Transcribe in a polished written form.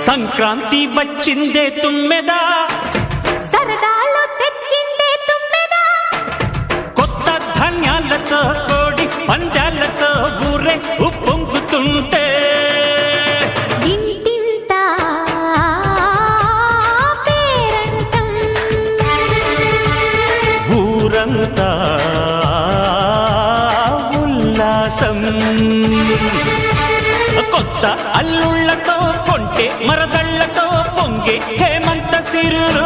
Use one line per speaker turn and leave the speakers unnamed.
సంక్రాంతి వచ్చిందే తుమ్మెదా,
సరదాలో తెచ్చిందే తుమ్మెదా,
కొత్త ధాన్యాలతో కోడి పందాలతో ఊరే ఉప్పొంగుతుంటే
ఇంటింత పేరంటం,
ఊరంతా ఉల్లాసం. కొత్త అల్లుళ్లతో కొంటే మరదళ్లతో పొంగే హేమంత సిరులు